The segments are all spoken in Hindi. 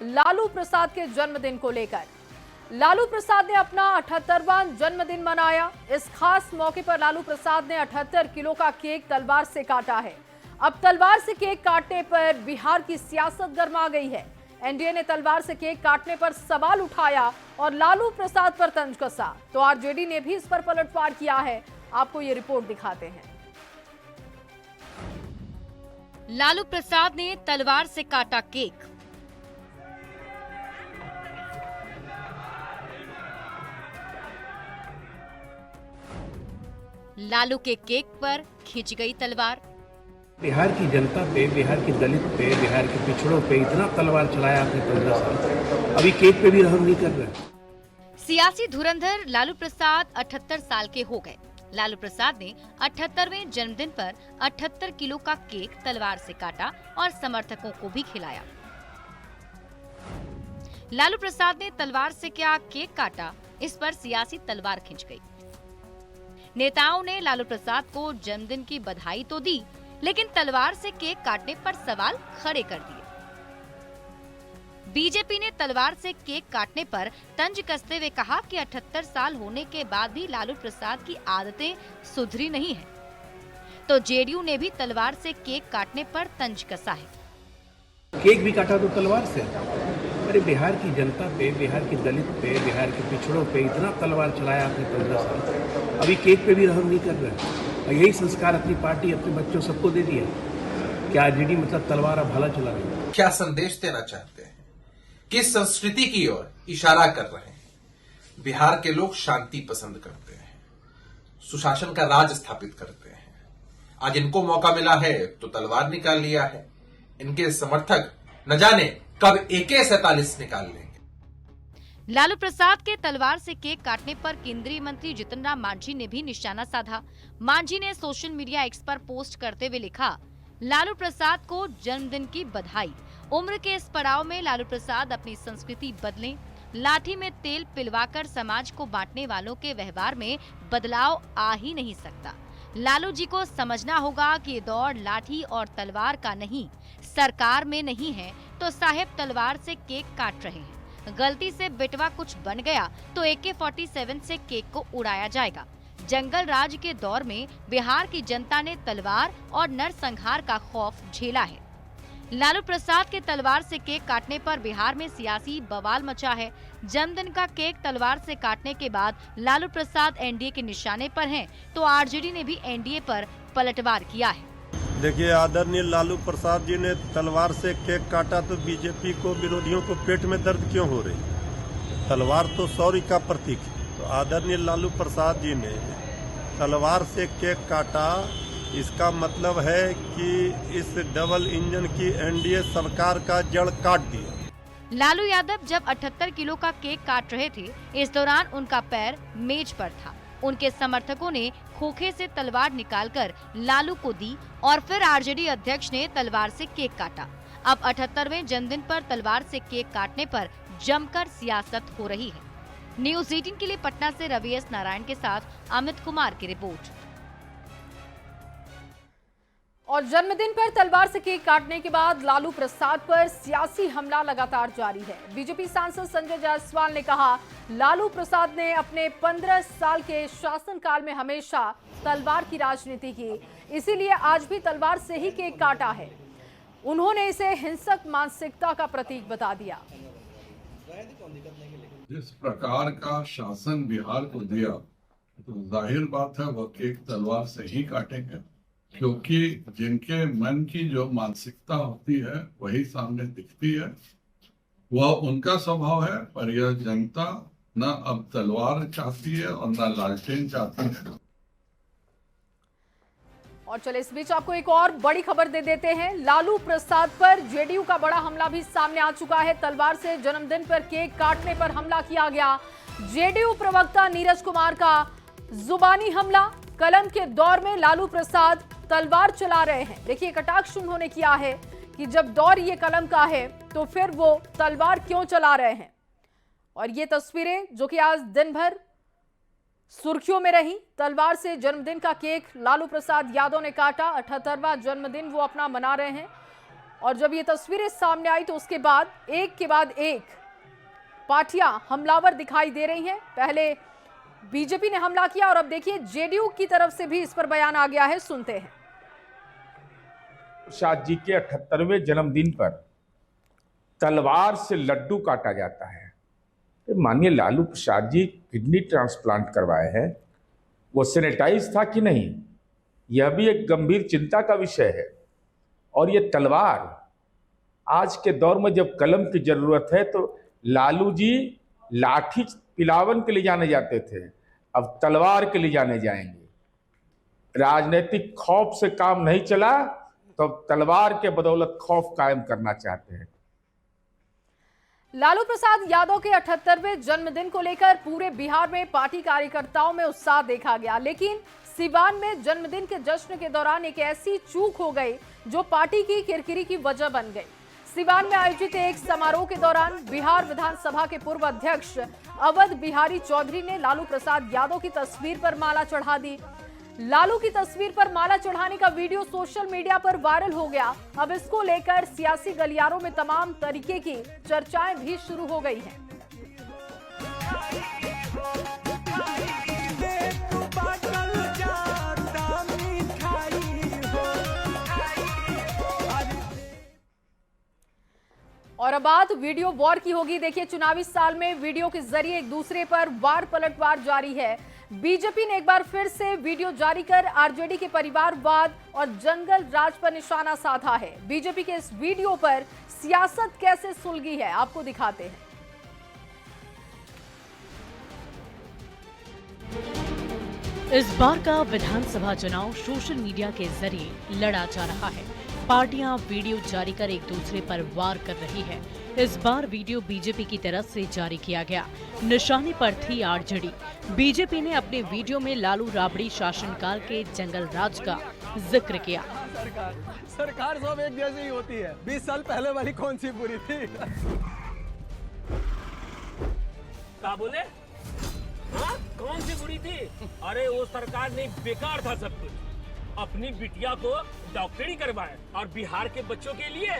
लालू प्रसाद के जन्मदिन को लेकर। लालू प्रसाद ने अपना 78वां जन्मदिन मनाया। इस खास मौके पर लालू प्रसाद ने 78 किलो का केक तलवार से काटा है। अब तलवार से केक काटने पर बिहार की सियासत गर्मा गई है। एनडीए ने तलवार से केक काटने पर सवाल उठाया और लालू प्रसाद पर तंज कसा, तो आरजेडी ने भी इस पर पलटवार किया है। आपको ये रिपोर्ट दिखाते हैं। लालू प्रसाद ने तलवार से काटा केक। लालू के केक पर खिंच गई तलवार। बिहार की जनता पे, बिहार की दलित पे, बिहार के पिछड़ों पे इतना तलवार चलाया आपने 15 साल, अभी केक पे भी रहम नहीं कर रहे। सियासी धुरंधर लालू प्रसाद 78 साल के हो गए। लालू प्रसाद ने 78वें जन्मदिन पर 78 किलो का केक तलवार से काटा और समर्थकों को भी खिलाया। लालू प्रसाद ने तलवार से क्या केक काटा, इस पर सियासी तलवार खिंच गई। नेताओं ने लालू प्रसाद को जन्मदिन की बधाई तो दी, लेकिन तलवार से केक काटने पर सवाल खड़े कर दिए। बीजेपी ने तलवार से केक काटने पर तंज कसते हुए कहा कि 78 साल होने के बाद भी लालू प्रसाद की आदतें सुधरी नहीं हैं। तो जेडीयू ने भी तलवार से केक काटने पर तंज कसा है। केक भी काटा तो तलवार से। अरे बिहार की जनता पे, बिहार की दलित पे, बिहार के पिछड़ों पे इतना तलवार चलाया आपने 15 साल, अभी केक पे भी रहम नहीं कर रहे। और यही संस्कार अपनी पार्टी, अपने बच्चों सबको दे दिया। क्या आरजेडी मतलब तलवार अब भला चला रही है? क्या संदेश देना चाहते हैं, किस संस्कृति की ओर इशारा कर रहे हैं? बिहार के लोग शांति पसंद करते हैं, सुशासन का राज स्थापित करते हैं। आज इनको मौका मिला है तो तलवार निकाल लिया है। इनके समर्थक न जाने कब AK-47 निकाल लेंगे। लालू प्रसाद के तलवार से केक काटने पर केंद्रीय मंत्री जितन राम मांझी ने भी निशाना साधा। मांझी ने सोशल मीडिया एक्स पर पोस्ट करते हुए लिखा, लालू प्रसाद को जन्मदिन की बधाई। उम्र के इस पड़ाव में लालू प्रसाद अपनी संस्कृति बदलें। लाठी में तेल पिलवाकर समाज को बांटने वालों के व्यवहार में बदलाव आ ही नहीं सकता। लालू जी को समझना होगा कि ये दौर लाठी और तलवार का नहीं, सरकार में नहीं है तो साहेब तलवार से केक काट रहे हैं। गलती से बेटवा कुछ बन गया तो AK-47 से केक को उड़ाया जाएगा। जंगल राज के दौर में बिहार की जनता ने तलवार और नरसंहार का खौफ झेला है। लालू प्रसाद के तलवार से केक काटने पर बिहार में सियासी बवाल मचा है। जन्मदिन का केक तलवार से काटने के बाद लालू प्रसाद एनडीए के निशाने पर हैं, तो आरजेडी ने भी एनडीए पर पलटवार किया है। देखिए, आदरणीय लालू प्रसाद जी ने तलवार से केक काटा तो बीजेपी को, विरोधियों को पेट में दर्द क्यों हो रही? तलवार तो शौर्य का प्रतीक है। तो आदरणीय लालू प्रसाद जी ने तलवार से केक काटा, इसका मतलब है कि इस डबल इंजन की एनडीए सरकार का जड़ काट दिया। लालू यादव जब 78 किलो का केक काट रहे थे, इस दौरान उनका पैर मेज पर था। उनके समर्थकों ने खोखे से तलवार निकालकर लालू को दी और फिर आरजेडी अध्यक्ष ने तलवार से केक काटा। अब 78वें जन्मदिन पर तलवार से केक काटने पर जमकर सियासत हो रही है। न्यूज़ 18 के लिए पटना से रवि एस नारायण के साथ अमित कुमार की रिपोर्ट। और जन्मदिन पर तलवार से केक काटने के बाद लालू प्रसाद पर सियासी हमला लगातार जारी है। बीजेपी सांसद संजय जायसवाल ने कहा, लालू प्रसाद ने अपने 15 साल के शासनकाल में हमेशा तलवार की राजनीति की, इसीलिए आज भी तलवार से ही केक काटा है। उन्होंने इसे हिंसक मानसिकता का प्रतीक बता दिया। जिस प्रकार का शासन बिहार को दिया, तो जाहिर बात है वह केक तलवार से ही काटेंगे, क्योंकि जिनके मन की जो मानसिकता होती है वही सामने दिखती है। वह उनका स्वभाव है, पर यह जनता न अब तलवार चाहती है और न लालटेन चाहती है। और चले इस बीच आपको एक और बड़ी खबर दे देते हैं। लालू प्रसाद पर जेडीयू का बड़ा हमला भी सामने आ चुका है। तलवार से जन्मदिन पर केक काटने पर हमला किया गया। जेडीयू प्रवक्ता नीरज कुमार का जुबानी हमला। कलम के दौर में लालू प्रसाद तलवार चला रहे हैं। देखिए, कटाक्ष उन्होंने किया है कि जब दौर ये कलम का है तो फिर वो तलवार क्यों चला रहे हैं। और ये तस्वीरें जो कि आज दिन भर सुर्खियों में रही। तलवार से जन्मदिन का केक लालू प्रसाद यादव ने काटा। 78वां जन्मदिन वो अपना मना रहे हैं और जब ये तस्वीरें सामने आई तो उसके बाद एक पार्टियां हमलावर दिखाई दे रही हैं। पहले बीजेपी ने हमला किया और अब देखिए जेडीयू की तरफ से भी इस पर बयान आ गया है, सुनते हैं। प्रसाद जी के 78वें जन्मदिन पर तलवार से लड्डू काटा जाता है। माननीय लालू प्रसाद जी किडनी ट्रांसप्लांट करवाए हैं, वो सैनिटाइज था कि नहीं, यह भी एक गंभीर चिंता का विषय है। और ये तलवार आज के दौर में जब कलम की जरूरत है तो लालू जी लाठी पिलावन के लिए जाने जाते थे, अब तलवार के लिए जाने जाएंगे। राजनीतिक खौफ से काम नहीं चला तो तलवार के बदौलत खौफ कायम करना चाहते हैं। लालू प्रसाद यादव के 78वें जन्मदिन को लेकर पूरे बिहार में पार्टी कार्यकर्ताओं में उत्साह देखा गया, लेकिन सिवान में जन्मदिन के जश्न के दौरान एक ऐसी चूक हो गई जो पार्टी की किरकिरी की वजह बन गई। सिवान में आयोजित एक समारोह के दौरान बिहार विधानसभा के पूर्व अध्यक्ष अवध बिहारी चौधरी ने लालू प्रसाद यादव की तस्वीर पर माला चढ़ा दी। लालू की तस्वीर पर माला चढ़ाने का वीडियो सोशल मीडिया पर वायरल हो गया। अब इसको लेकर सियासी गलियारों में तमाम तरीके की चर्चाएं भी शुरू हो गई हैं। और अब बात वीडियो वॉर की होगी। देखिए, चुनावी साल में वीडियो के जरिए एक दूसरे पर वार पलटवार जारी है। बीजेपी ने एक बार फिर से वीडियो जारी कर आरजेडी के परिवारवाद और जंगल राज पर निशाना साधा है। बीजेपी के इस वीडियो पर सियासत कैसे सुलगी है, आपको दिखाते हैं। इस बार का विधानसभा चुनाव सोशल मीडिया के जरिए लड़ा जा रहा है। पार्टियां वीडियो जारी कर एक दूसरे पर वार कर रही है। इस बार वीडियो बीजेपी की तरफ से जारी किया गया। निशाने पर थी आरजेडी। बीजेपी ने अपने वीडियो में लालू राबड़ी शासनकाल के जंगल राज का जिक्र किया। सरकार सब एक जैसी ही होती है। 20 साल पहले वाली कौन सी बुरी थी? क्या बोले? हाँ? कौन सी बुरी थी? अरे वो सरकार ने बेकार था सब कुछ। अपनी बिटिया को डॉक्टरी करवाए और बिहार के बच्चों के लिए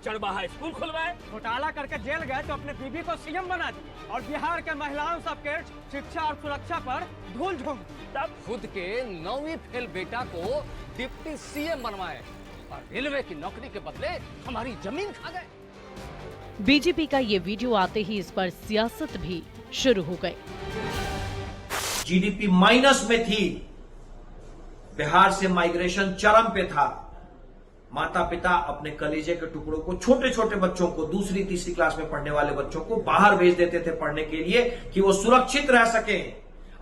चरवाहा स्कूल खुलवाए। घोटाला करके जेल गए तो अपने बीबी को सीएम बना दी और बिहार के महिलाओं सबके शिक्षा और सुरक्षा पर धूल झोंक। तब खुद के 9वीं फेल बेटा को डिप्टी सीएम बनवाए और रेलवे की नौकरी के बदले हमारी जमीन खा गए। बीजेपी का ये वीडियो आते ही इस पर सियासत भी शुरू हो गई। जीडीपी माइनस में थी, बिहार से माइग्रेशन चरम पे था। माता पिता अपने कलीजे के टुकड़ों को, छोटे छोटे बच्चों को, दूसरी तीसरी क्लास में पढ़ने वाले बच्चों को बाहर भेज देते थे पढ़ने के लिए कि वो सुरक्षित रह सके,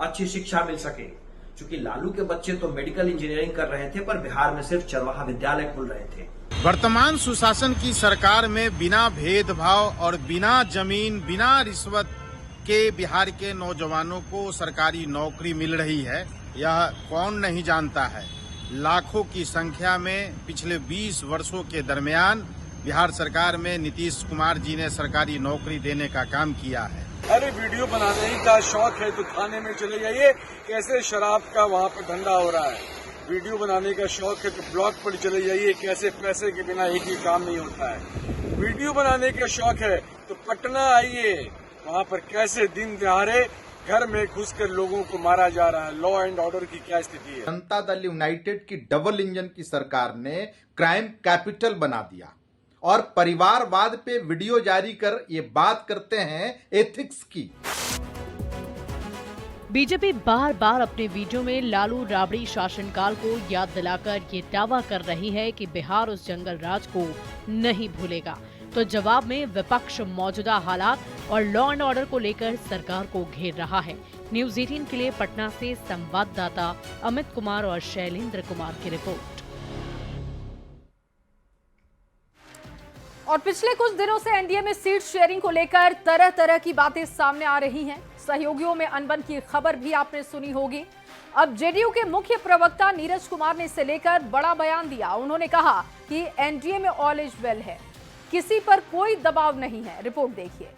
अच्छी शिक्षा मिल सके। क्योंकि लालू के बच्चे तो मेडिकल इंजीनियरिंग कर रहे थे, पर बिहार में सिर्फ चरवाहा विद्यालय खुल रहे थे। वर्तमान सुशासन की सरकार में बिना भेदभाव और बिना जमीन, बिना रिश्वत के बिहार के नौजवानों को सरकारी नौकरी मिल रही है। यह कौन नहीं जानता है। लाखों की संख्या में पिछले 20 वर्षों के दरमियान बिहार सरकार में नीतीश कुमार जी ने सरकारी नौकरी देने का काम किया है। अरे वीडियो बनाने का शौक है तो थाने में चले जाइए, कैसे शराब का वहाँ पे धंधा हो रहा है। वीडियो बनाने का शौक है तो ब्लॉग पर चले जाइए, कैसे पैसे के बिना एक ही काम नहीं होता है। वीडियो बनाने का शौक है तो पटना आइए, वहाँ पर कैसे दिन दहाड़े घर में घुसकर लोगों को मारा जा रहा है। लॉ एंड ऑर्डर की क्या स्थिति है। जनता दल यूनाइटेड की डबल इंजन की सरकार ने क्राइम कैपिटल बना दिया और परिवारवाद पे वीडियो जारी कर ये बात करते हैं एथिक्स की। बीजेपी बार बार अपने वीडियो में लालू राबड़ी शासनकाल को याद दिलाकर ये दावा कर रही है कि बिहार उस जंगल राज को नहीं भूलेगा। तो जवाब में विपक्ष मौजूदा हालात और लॉ एंड ऑर्डर को लेकर सरकार को घेर रहा है। न्यूज़ 18 के लिए पटना से संवाददाता अमित कुमार और शैलेंद्र कुमार की रिपोर्ट। और पिछले कुछ दिनों से एनडीए में सीट शेयरिंग को लेकर तरह तरह की बातें सामने आ रही हैं। सहयोगियों में अनबन की खबर भी आपने सुनी होगी। अब जेडीयू के मुख्य प्रवक्ता नीरज कुमार ने इसे लेकर बड़ा बयान दिया। उन्होंने कहा कि एनडीए में ऑल इज वेल है, किसी पर कोई दबाव नहीं है। रिपोर्ट देखिए।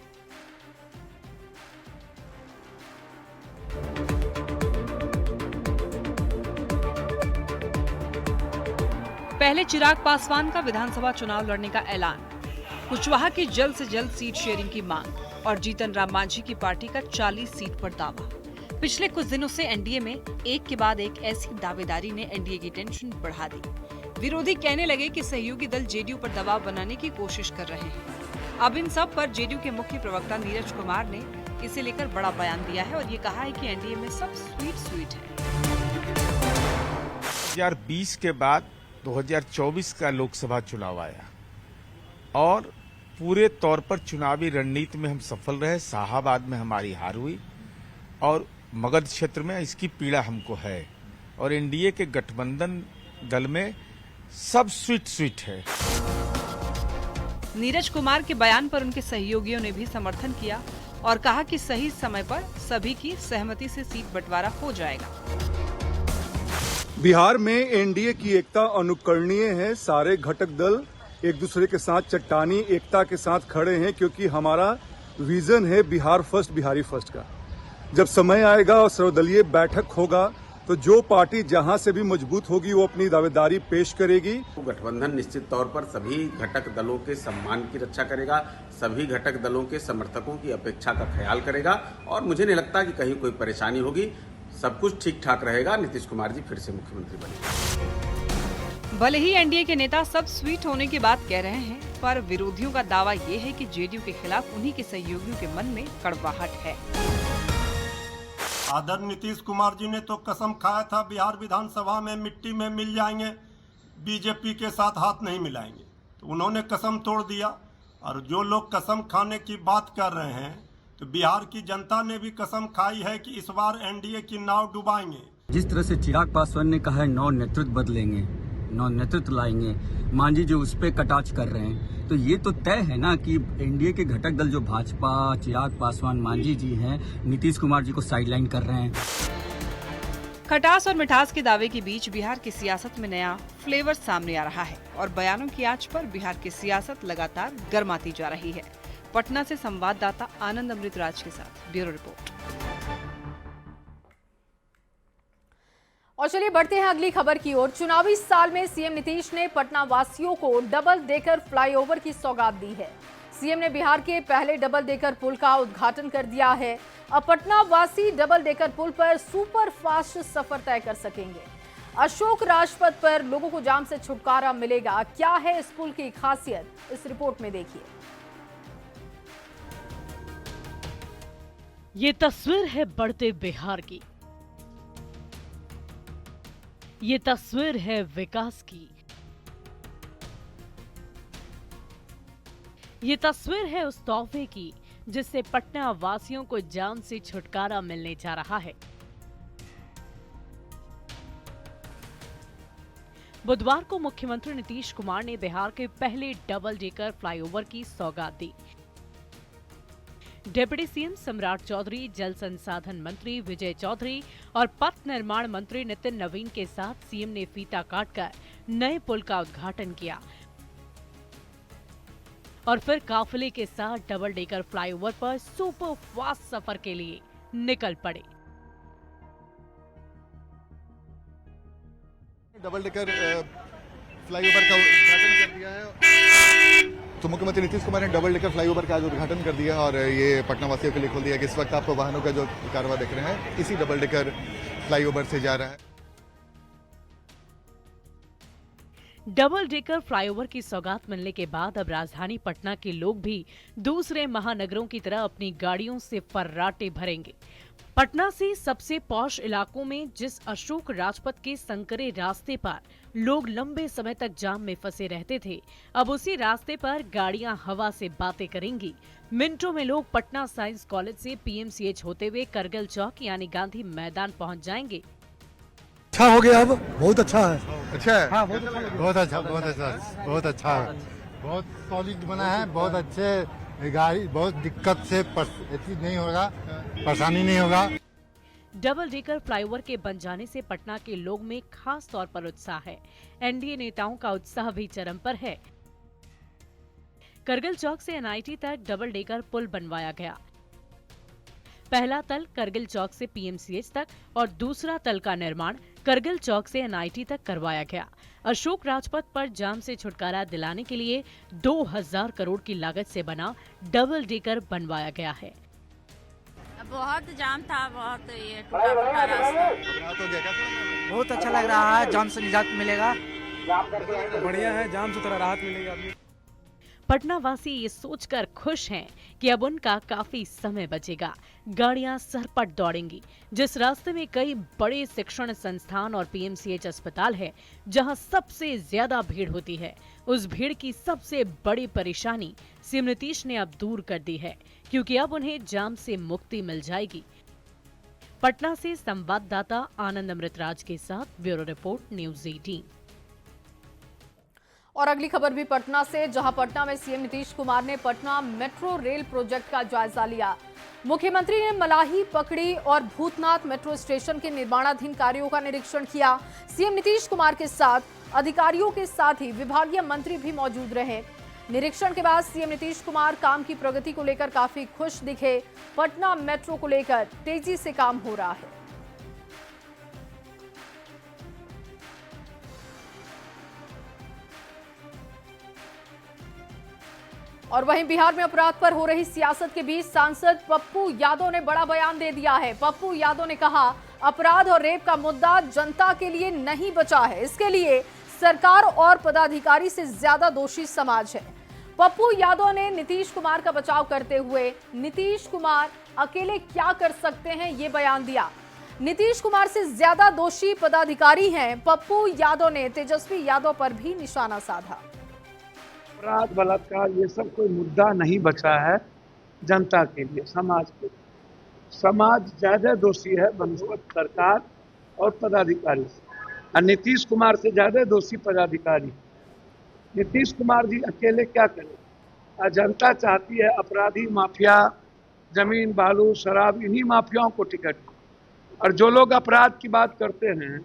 पहले चिराग पासवान का विधानसभा चुनाव लड़ने का ऐलान, कुशवाहा की जल्द से जल्द सीट शेयरिंग की मांग और जीतन राम मांझी की पार्टी का 40 सीट पर दावा। पिछले कुछ दिनों से एनडीए में एक के बाद एक ऐसी दावेदारी ने एनडीए की टेंशन बढ़ा दी। विरोधी कहने लगे कि सहयोगी दल जेडीयू पर दबाव बनाने की कोशिश कर रहे हैं। अब इन सब पर जेडीयू के मुख्य प्रवक्ता नीरज कुमार ने इसे लेकर बड़ा बयान दिया है और ये कहा है कि एनडीए में सब स्वीट है। 2020 के बाद 2024 का लोकसभा चुनाव आया और पूरे तौर पर चुनावी रणनीति में हम सफल रहे। शाहाबाद में हमारी हार हुई और मगध क्षेत्र में इसकी पीड़ा हमको है और एनडीए के गठबंधन दल में सब स्वीट है। नीरज कुमार के बयान पर उनके सहयोगियों ने भी समर्थन किया और कहा कि सही समय पर सभी की सहमति से सीट बंटवारा हो जाएगा। बिहार में एनडीए की एकता अनुकरणीय है। सारे घटक दल एक दूसरे के साथ चट्टानी एकता के साथ खड़े हैं, क्योंकि हमारा विजन है बिहार फर्स्ट, बिहारी फर्स्ट का। जब समय आएगा और सर्वदलीय बैठक होगा तो जो पार्टी जहां से भी मजबूत होगी वो अपनी दावेदारी पेश करेगी। गठबंधन निश्चित तौर पर सभी घटक दलों के सम्मान की रक्षा करेगा, सभी घटक दलों के समर्थकों की अपेक्षा का ख्याल करेगा और मुझे नहीं लगता कि कहीं कोई परेशानी होगी। सब कुछ ठीक ठाक रहेगा। नीतीश कुमार जी फिर से मुख्यमंत्री बनेंगे। भले ही एनडीए के नेता सब स्वीट होने की बात कह रहे हैं, पर विरोधियों का दावा ये है कि जेडीयू के खिलाफ उन्हीं के सहयोगियों के मन में कड़वाहट है। आदरणीय नीतीश कुमार जी ने तो कसम खाया था बिहार विधानसभा में मिट्टी में मिल जाएंगे, बीजेपी के साथ हाथ नहीं मिलाएंगे। तो उन्होंने कसम तोड़ दिया और जो लोग कसम खाने की बात कर रहे हैं तो बिहार की जनता ने भी कसम खाई है कि इस बार एनडीए की नाव डुबाएंगे। जिस तरह से चिराग पासवान ने कहा है नौ नेतृत्व बदलेंगे, नौ नेतृत्व लाएंगे, मांझी जो उस पर कटाक्ष कर रहे हैं, तो ये तो तय है ना कि एनडीए के घटक दल जो भाजपा, चिराग पासवान, मांझी जी हैं, नीतीश कुमार जी को साइडलाइन कर रहे हैं। खटास और मिठास के दावे के बीच बिहार की सियासत में नया फ्लेवर सामने आ रहा है और बयानों की आंच पर बिहार की सियासत लगातार गर्माती जा रही है। पटना से संवाददाता आनंद अमृतराज के साथ ब्यूरो रिपोर्ट। और चलिए बढ़ते हैं अगली खबर की ओर। चुनावी साल में सीएम नीतीश ने पटना वासियों को डबल डेकर फ्लाईओवर की सौगात दी है। सीएम ने बिहार के पहले डबल डेकर पुल का उद्घाटन कर दिया है। अब पटना वासी डबल डेकर पुल पर सुपर फास्ट सफर तय कर सकेंगे। अशोक राजपथ पर लोगों को जाम से छुटकारा मिलेगा। क्या है इस पुल की खासियत, इस रिपोर्ट में देखिए। ये तस्वीर है बढ़ते बिहार की, ये तस्वीर है विकास की, ये तस्वीर है उस तोहफे की जिससे पटना वासियों को जाम से छुटकारा मिलने जा रहा है। बुधवार को मुख्यमंत्री नीतीश कुमार ने बिहार के पहले डबल डेकर फ्लाईओवर की सौगात दी। डिप्टी सीएम सम्राट चौधरी, जल संसाधन मंत्री विजय चौधरी और पथ निर्माण मंत्री नितिन नवीन के साथ सीएम ने फीता काटकर नए पुल का उद्घाटन किया और फिर काफिले के साथ डबल डेकर फ्लाईओवर पर सुपर फास्ट सफर के लिए निकल पड़े। डबल डेकर फ्लाईओवर का उद्घाटन कर दिया है। तो मुख्यमंत्री नीतीश कुमार ने डबल डेकर फ्लाईओवर का आज उद्घाटन कर दिया और ये पटना वासियों के लिए खोल दिया कि इस वक्त आपको वाहनों का जो कारवां देख रहे हैं इसी डबल डेकर फ्लाईओवर से जा रहा है। डबल डेकर फ्लाईओवर की सौगात मिलने के बाद अब राजधानी पटना के लोग भी दूसरे महानगरों की तरह अपनी गाड़ियों से फर्राटे भरेंगे। पटना से सबसे पॉश इलाकों में जिस अशोक राजपथ के संकरे रास्ते पर लोग लंबे समय तक जाम में फंसे रहते थे, अब उसी रास्ते पर गाड़ियां हवा से बातें करेंगी। मिनटों में लोग पटना साइंस कॉलेज से पीएमसीएच होते हुए करगिल चौक यानी गांधी मैदान पहुंच जाएंगे। अच्छा हो गया, अब बहुत अच्छा है। अच्छा है, हाँ, बहुत अच्छा, बहुत अच्छा, बहुत अच्छा, बहुत अच्छा है, बहुत सॉलिड बना है, बहुत अच्छे गाड़ी, बहुत दिक्कत से नहीं होगा, परेशानी नहीं होगा। डबल डेकर फ्लाईओवर के बन जाने से पटना के लोग में खास तौर पर उत्साह है। एनडीए नेताओं का उत्साह भी चरम पर है। करगिल चौक से एनआईटी तक डबल डेकर पुल बनवाया गया। पहला तल करगिल चौक से पीएमसीएच तक और दूसरा तल का निर्माण करगिल चौक से एनआईटी तक करवाया गया। अशोक राजपथ पर जाम से छुटकारा दिलाने के लिए 2000 करोड़ की लागत से बना डबल डेकर बनवाया गया है। बहुत जाम था, बहुत ये टूटा-फूटा रास्ता। बहुत अच्छा लग रहा है, जाम से निजात मिलेगा। बढ़िया है, जाम से थोड़ा राहत मिलेगा। पटना वासी ये सोचकर खुश हैं कि अब उनका काफी समय बचेगा। गाड़ियां सरपट दौड़ेंगी। जिस रास्ते में कई बड़े शिक्षण संस्थान और पीएमसीएच अस्पताल है, जहां सबसे ज्यादा भीड़ होती है, उस भीड़ की सबसे बड़ी परेशानी सीएम नीतीश ने अब दूर कर दी है, क्योंकि अब उन्हें जाम से मुक्ति मिल जाएगी। पटना से संवाददाता आनंद अमृतराज के साथ ब्यूरो रिपोर्ट, न्यूज़ 18। और अगली खबर भी पटना से, जहां पटना में सीएम नीतीश कुमार ने पटना मेट्रो रेल प्रोजेक्ट का जायजा लिया। मुख्यमंत्री ने मलाही, पकड़ी और भूतनाथ मेट्रो स्टेशन के निर्माणाधीन कार्यों का निरीक्षण किया। सीएम नीतीश कुमार के साथ अधिकारियों के साथ ही विभागीय मंत्री भी मौजूद रहे। निरीक्षण के बाद सीएम नीतीश कुमार काम की प्रगति को लेकर काफी खुश दिखे। पटना मेट्रो को लेकर तेजी से काम हो रहा है। और वहीं बिहार में अपराध पर हो रही सियासत के बीच सांसद पप्पू यादव ने बड़ा बयान दे दिया है। पप्पू यादव ने कहा, अपराध और रेप का मुद्दा जनता के लिए नहीं बचा है, इसके लिए सरकार और पदाधिकारी से ज्यादा दोषी समाज है। पप्पू यादव ने नीतीश कुमार का बचाव करते हुए नीतीश कुमार अकेले क्या कर सकते हैं, ये बयान दिया। नीतीश कुमार से ज्यादा दोषी पदाधिकारी हैं। पप्पू यादव ने तेजस्वी यादव पर भी निशाना साधा। अपराध, बलात्कार, ये सब कोई मुद्दा नहीं बचा है जनता के लिए, समाज के लिए। समाज ज्यादा दोषी है बनस्पत सरकार और पदाधिकारी से, और नीतीश कुमार से ज्यादा दोषी पदाधिकारी। नीतीश कुमार जी अकेले क्या करें? जनता चाहती है अपराधी, माफिया, जमीन, बालू, शराब, इन्हीं माफियाओं को टिकट, और जो लोग अपराध की बात करते हैं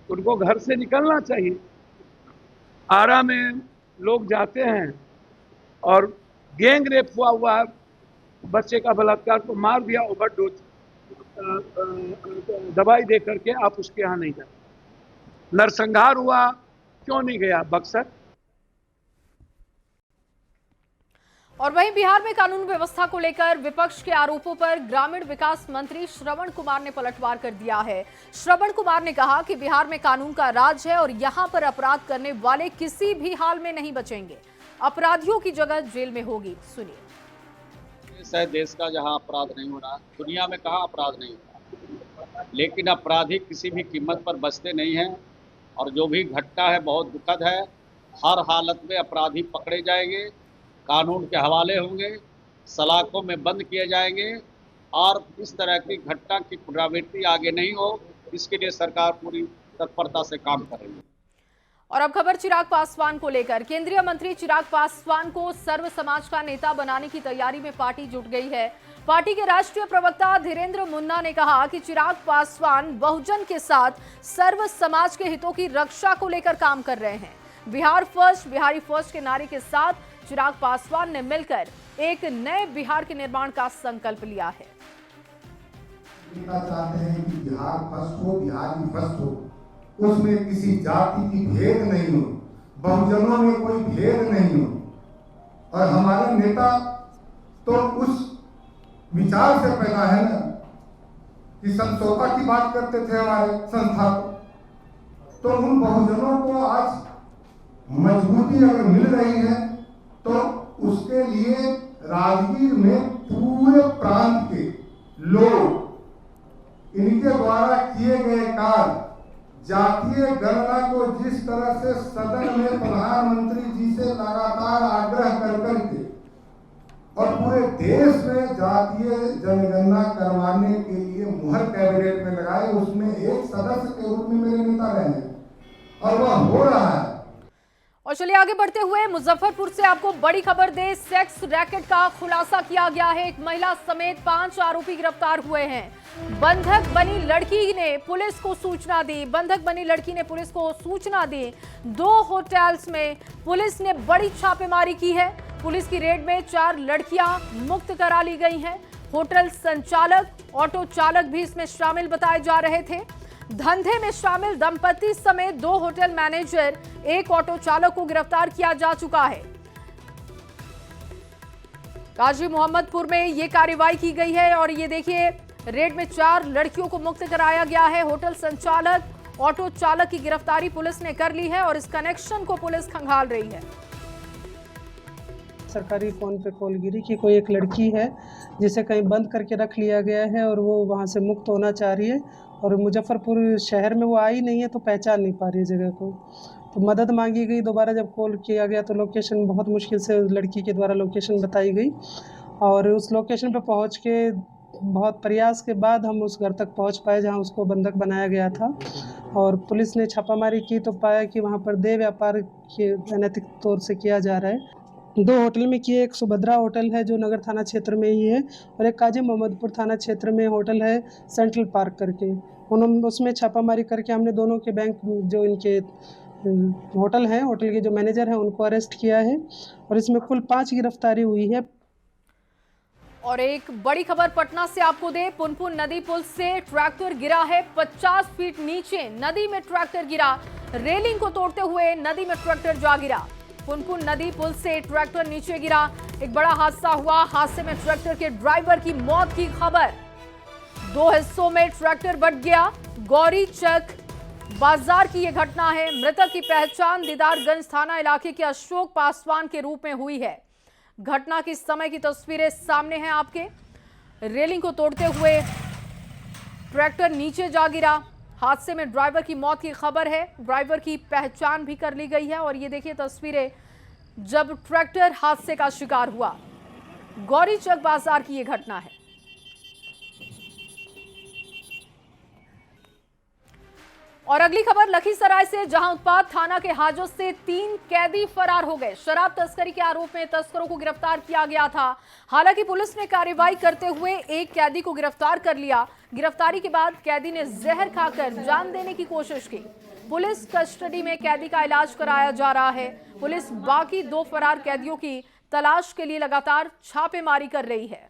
उनको घर से निकलना चाहिए। आरा में लोग जाते हैं और गैंग रेप हुआ है, बच्चे का बलात्कार को मार दिया, ओवरडोज दवाई दे करके आप उसके यहाँ नहीं जाते। नरसंहार हुआ, क्यों नहीं गया बक्सर? और वहीं बिहार में कानून व्यवस्था को लेकर विपक्ष के आरोपों पर ग्रामीण विकास मंत्री श्रवण कुमार ने पलटवार कर दिया है। श्रवण कुमार ने कहा कि बिहार में कानून का राज है और यहां पर अपराध करने वाले किसी भी हाल में नहीं बचेंगे। अपराधियों की जगह जेल में होगी। सुनिए। शायद देश का जहां अपराध नहीं हो रहा, दुनिया में कहां अपराध नहीं हो रहा, लेकिन अपराधी किसी भी कीमत पर बचते नहीं हैं, और जो भी घटना है बहुत दुखद है। हर हालत में अपराधी पकड़े जाएंगे, कानून के हवाले होंगे, सलाखों में बंद किए जाएंगे, और इस तरह की घटना की पुनरावृत्ति आगे नहीं हो, इसके लिए सरकार पूरी तत्परता से काम कर रही है। और अब खबर चिराग पासवान को लेकर। केंद्रीय मंत्री चिराग पासवान को सर्व समाज का नेता बनाने की तैयारी में पार्टी जुट गई है। पार्टी के राष्ट्रीय प्रवक्ता धीरेन्द्र मुन्ना ने कहा कि चिराग पासवान बहुजन के साथ सर्व समाज के हितों की रक्षा को लेकर काम कर रहे हैं। बिहार फर्स्ट, बिहारी फर्स्ट के नारे के साथ चिराग पासवान ने मिलकर एक नए बिहार के निर्माण का संकल्प लिया है। चाहते हैं कि बिहार फर्स्ट हो, बिहारी फर्स्ट हो, उसमें किसी जाति की भेद नहीं हो, बहुजनों में कोई भेद नहीं हो। और हमारे नेता तो उस विचार से पैदा है ना कि समझौता की बात करते थे हमारे संस्थापक, तो उन बहुजनों को आज मजबूती अगर मिल रही है तो उसके लिए राजगीर में पूरे प्रांत के लोग इनके द्वारा किए गए कार्य, जातीय गणना को जिस तरह से सदन में प्रधानमंत्री जी से लगातार आग्रह कर करके और पूरे देश में जातीय जनगणना करवाने के लिए मुहर कैबिनेट में लगाए, उसमें एक सदस्य के रूप में मेरे नेता रहे हैं और वह हो रहा है। और चलिए आगे बढ़ते हुए मुजफ्फरपुर से आपको बड़ी खबर दे। सेक्स रैकेट का खुलासा किया गया है। एक महिला समेत 5 आरोपी गिरफ्तार हुए हैं। बंधक बनी लड़की ने पुलिस को सूचना दी। बंधक बनी लड़की ने पुलिस को सूचना दी। 2 होटल्स में पुलिस ने बड़ी छापेमारी की है। पुलिस की रेड में 4 लड़कियां मुक्त करा ली गई हैं। होटल संचालक, ऑटो चालक भी इसमें शामिल बताए जा रहे थे। धंधे में शामिल दंपति समेत 2 होटल मैनेजर, 1 ऑटो चालक को गिरफ्तार किया जा चुका है। काजी मोहम्मदपुर में ये कार्रवाई की गई है और ये देखिए रेड में 4 लड़कियों को मुक्त कराया गया है। होटल संचालक, ऑटो चालक की गिरफ्तारी पुलिस ने कर ली है और इस कनेक्शन को पुलिस खंगाल रही है। सरकारी फ़ोन पे कॉल गिरी कि कोई एक लड़की है जिसे कहीं बंद करके रख लिया गया है और वो वहाँ से मुक्त होना चाह रही है और मुजफ्फरपुर शहर में वो आई नहीं है तो पहचान नहीं पा रही है जगह को। तो मदद मांगी गई। दोबारा जब कॉल किया गया तो लोकेशन बहुत मुश्किल से लड़की के द्वारा लोकेशन बताई गई और उस लोकेशन पर पहुँच के बहुत प्रयास के बाद हम उस घर तक पहुँच पाए जहाँ उसको बंधक बनाया गया था। और पुलिस ने छापामारी की तो पाया कि वहाँ पर देह व्यापार के अनैतिक तौर से किया जा रहा है। 2 होटल में किए, एक सुभद्रा होटल है जो नगर थाना क्षेत्र में ही है और एक काजी मोहम्मदपुर थाना क्षेत्र में होटल है सेंट्रल पार्क करके। उन्होंने उसमें छापामारी करके हमने दोनों के बैंक जो इनके होटल हैं, होटल के जो मैनेजर हैं उनको अरेस्ट किया है और इसमें कुल 5 गिरफ्तारी हुई है। और एक बड़ी खबर पटना से आपको दे, पुनपुन नदी पुल से ट्रैक्टर गिरा है। 50 फीट नीचे नदी में ट्रैक्टर गिरा। रेलिंग को तोड़ते हुए नदी में ट्रैक्टर जा गिरा। पुनपुन नदी पुल से ट्रैक्टर नीचे गिरा। एक बड़ा हादसा हुआ। हादसे में ट्रैक्टर के ड्राइवर की मौत की खबर। 2 हिस्सों में ट्रैक्टर बट गया। गौरी चक बाजार की यह घटना है। मृतक की पहचान दीदारगंज थाना इलाके के अशोक पासवान के रूप में हुई है। घटना की समय की तस्वीरें सामने हैं आपके। रेलिंग को तोड़ते हुए ट्रैक्टर नीचे जा गिरा। हादसे में ड्राइवर की मौत की खबर है। ड्राइवर की पहचान भी कर ली गई है और ये देखिए तस्वीरें जब ट्रैक्टर हादसे का शिकार हुआ। गौरी चक बाजार की यह घटना है। और अगली खबर लखीसराय से, जहां उत्पाद थाना के हाजत से 3 कैदी फरार हो गए। शराब तस्करी के आरोप में तस्करों को गिरफ्तार किया गया था। हालांकि पुलिस ने कार्रवाई करते हुए एक कैदी को गिरफ्तार कर लिया। गिरफ्तारी के बाद कैदी ने जहर खाकर जान देने की कोशिश की। पुलिस कस्टडी में कैदी का इलाज कराया जा रहा है। पुलिस बाकी 2 फरार कैदियों की तलाश के लिए लगातार छापेमारी कर रही है।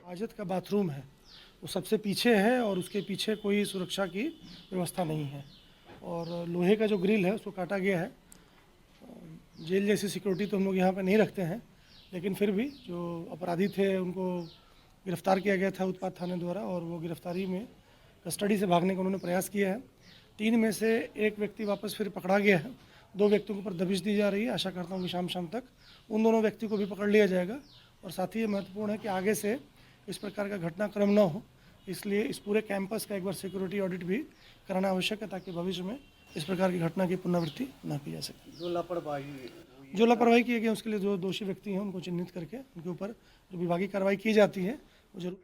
हाजत का बाथरूम है, वो सबसे पीछे है और उसके पीछे कोई सुरक्षा की व्यवस्था नहीं है और लोहे का जो ग्रिल है उसको काटा गया है। जेल जैसी सिक्योरिटी तो हम लोग यहाँ पे नहीं रखते हैं, लेकिन फिर भी जो अपराधी थे उनको गिरफ्तार किया गया था उत्पाद थाने द्वारा और वो गिरफ्तारी में कस्टडी से भागने का उन्होंने प्रयास किया है। 3 में से 1 व्यक्ति वापस फिर पकड़ा गया है। 2 व्यक्तियों के ऊपर दबिश दी जा रही है। आशा करता हूँ कि शाम तक उन दोनों व्यक्ति को भी पकड़ लिया जाएगा। और साथ ही ये महत्वपूर्ण है कि आगे से इस प्रकार का घटनाक्रम न हो, इसलिए इस पूरे कैंपस का एक बार सिक्योरिटी ऑडिट भी कराना आवश्यक है ताकि भविष्य में इस प्रकार की घटना की पुनरावृत्ति न की जा सके। जो लापरवाही की गई उसके लिए जो दोषी व्यक्ति हैं उनको चिन्हित करके उनके ऊपर जो विभागीय कार्रवाई की जाती है वो जरूर।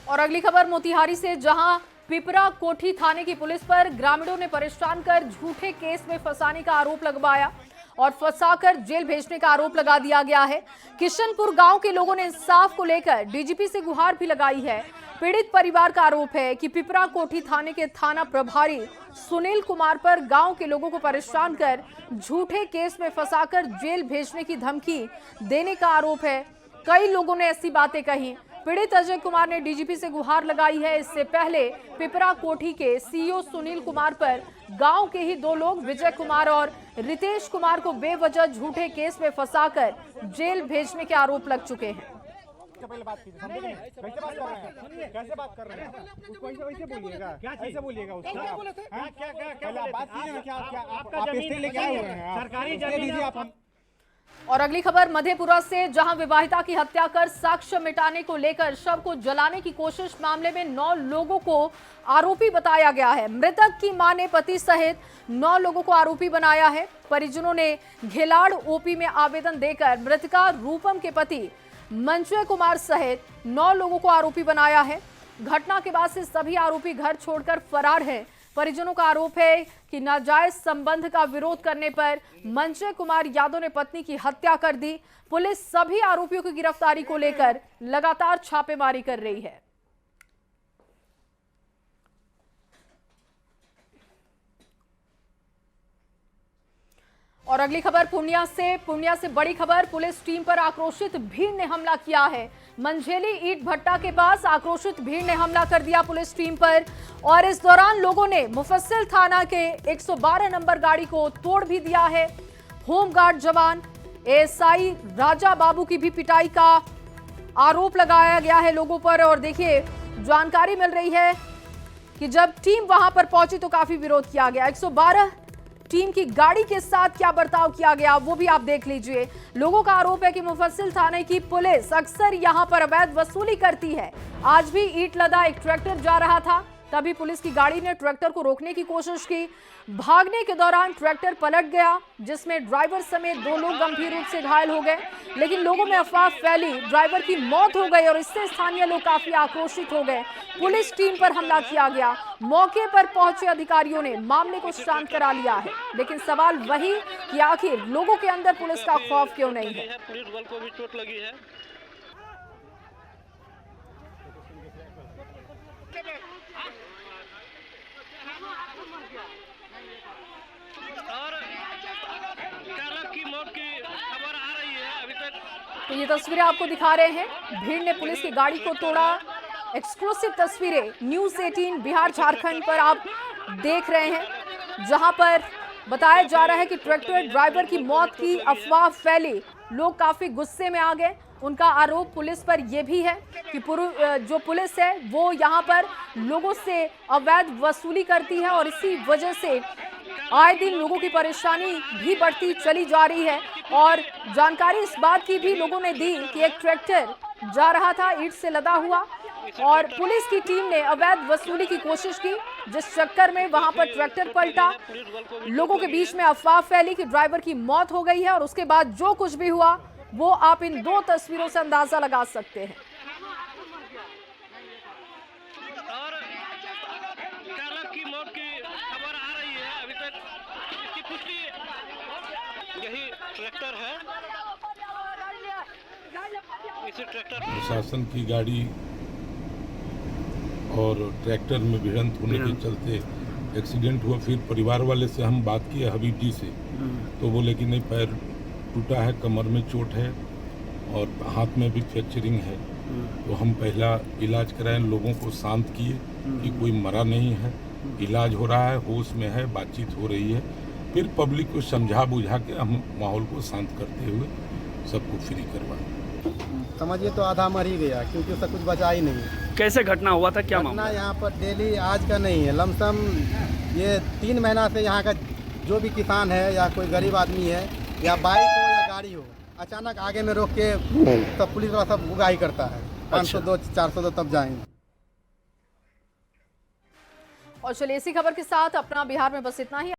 और अगली खबर मोतिहारी से, जहां पिपरा कोठी थाने की पुलिस पर ग्रामीणों ने परेशान कर झूठे केस में फंसाने का आरोप लगवाया और फंसाकर जेल भेजने का आरोप लगा दिया गया है। किशनपुर गांव के लोगों ने इंसाफ को लेकर डीजीपी से गुहार भी लगाई है। पीड़ित परिवार का आरोप है कि पिपरा कोठी थाने के थाना प्रभारी सुनील कुमार पर गांव के लोगों को परेशान कर झूठे केस में फंसाकर जेल भेजने की धमकी देने का आरोप है। कई लोगों ने ऐसी बातें कही। पीड़ित अजय कुमार ने डीजीपी से गुहार लगाई है। इससे पहले पिपरा कोठी के सीईओ सुनील कुमार पर गांव के ही 2 लोग विजय कुमार और रितेश कुमार को बेवजह झूठे केस में फंसाकर जेल भेजने के आरोप लग चुके हैं। पहले बात कीजिए, कैसे बात कर रहे हैं उसको ऐसे बोलिएगा, ऐसे बोलिएगा उसको। क्या बात कीजिए, क्या आपका जमीन लेके आए हुए हैं, सरकारी जमीन आप। और अगली खबर मधेपुरा से, जहां विवाहिता की हत्या कर साक्ष्य मिटाने को लेकर शव को जलाने की कोशिश मामले में 9 लोगों को आरोपी बताया गया है। मृतक की मां ने पति सहित 9 लोगों को आरोपी बनाया है। परिजनों ने घेलाड़ ओपी में आवेदन देकर मृतका रूपम के पति मंजय कुमार सहित 9 लोगों को आरोपी बनाया है। घटना के बाद से सभी आरोपी घर छोड़कर फरार हैं। परिजनों का आरोप है कि नाजायज संबंध का विरोध करने पर मंजय कुमार यादव ने पत्नी की हत्या कर दी। पुलिस सभी आरोपियों की गिरफ्तारी को लेकर लगातार छापेमारी कर रही है। और अगली खबर पूर्णिया से बड़ी खबर। पुलिस टीम पर आक्रोशित भीड़ ने हमला किया है। मंझेली ईट भट्टा के पास आक्रोशित भीड़ ने हमला कर दिया पुलिस टीम पर और इस दौरान लोगों ने मुफस्सिल थाना के 112 नंबर गाड़ी को तोड़ भी दिया है। होमगार्ड जवान एएसआई राजा बाबू की भी पिटाई का आरोप लगाया गया है लोगों पर। और देखिए, जानकारी मिल रही है कि जब टीम वहां पर पहुंची तो काफी विरोध किया गया। 112 टीम की गाड़ी के साथ क्या बर्ताव किया गया वो भी आप देख लीजिए। लोगों का आरोप है कि मुफस्सिल थाने की पुलिस अक्सर यहां पर अवैध वसूली करती है। आज भी ईंट लदा एक ट्रैक्टर जा रहा था, तभी पुलिस की गाड़ी ने ट्रैक्टर को रोकने की कोशिश की। भागने के दौरान ट्रैक्टर पलट गया, जिसमें ड्राइवर समेत 2 लोग गंभीर रूप से घायल हो गए। लेकिन लोगों में अफवाह फैली, ड्राइवर की मौत हो गई और इससे स्थानीय लोग काफी आक्रोशित हो गए। पुलिस टीम पर हमला किया गया। मौके पर पहुंचे अधिकारियों ने मामले को शांत करा लिया है, लेकिन सवाल वही कि आखिर लोगों के अंदर पुलिस का खौफ क्यों नहीं है। पुलिस बल को भी चोट लगी है। तो ये तस्वीरें आपको दिखा रहे हैं, भीड़ ने पुलिस की गाड़ी को तोड़ा। एक्सक्लूसिव तस्वीरें न्यूज़ 18 बिहार झारखंड पर आप देख रहे हैं, जहां पर बताया जा रहा है कि ट्रैक्टर ड्राइवर की मौत की अफवाह फैली। लोग काफी गुस्से में आ गए। उनका आरोप पुलिस पर यह भी है कि जो पुलिस है वो यहां पर लोगों से अवैध वसूली करती है और इसी वजह से आए दिन लोगों की परेशानी भी बढ़ती चली जा रही है। और जानकारी इस बात की भी लोगों ने दी कि एक ट्रैक्टर जा रहा था ईंट से लदा हुआ और पुलिस की टीम ने अवैध वसूली की कोशिश की, जिस चक्कर में वहां पर ट्रैक्टर पलटा। लोगों के बीच में अफवाह फैली कि ड्राइवर की मौत हो गई है और उसके बाद जो कुछ भी हुआ वो आप इन 2 तस्वीरों से अंदाजा लगा सकते हैं। ट्रैक्टर है, इसी ट्रैक्टर प्रशासन की गाड़ी और ट्रैक्टर में भिड़ंत होने के चलते एक्सीडेंट हुआ। फिर परिवार वाले से हम बात किए हबीब जी से, तो बोले कि नहीं, पैर टूटा है, कमर में चोट है और हाथ में भी फ्रैक्चरिंग है। तो हम पहला इलाज कराएं, लोगों को शांत किए कि कोई मरा नहीं है, इलाज हो रहा है, होश में है, बातचीत हो रही है। फिर पब्लिक को समझा बुझा के हम माहौल को शांत करते हुए सबको फ्री करवाए। समझिए तो आधा मर ही गया, क्योंकि उसका कुछ बचा ही नहीं। कैसे घटना हुआ था, क्या मामला? यहाँ पर डेली आज का नहीं है, लमसम ये 3 महीना से यहाँ का जो भी किसान है या कोई गरीब आदमी है या बाइक हो या गाड़ी हो, अचानक आगे में रोक के तब पुलिस वाला सब उगाही करता है। 502 402 तब जाएंगे। और चलिए इसी खबर के साथ अपना बिहार में बस इतना ही।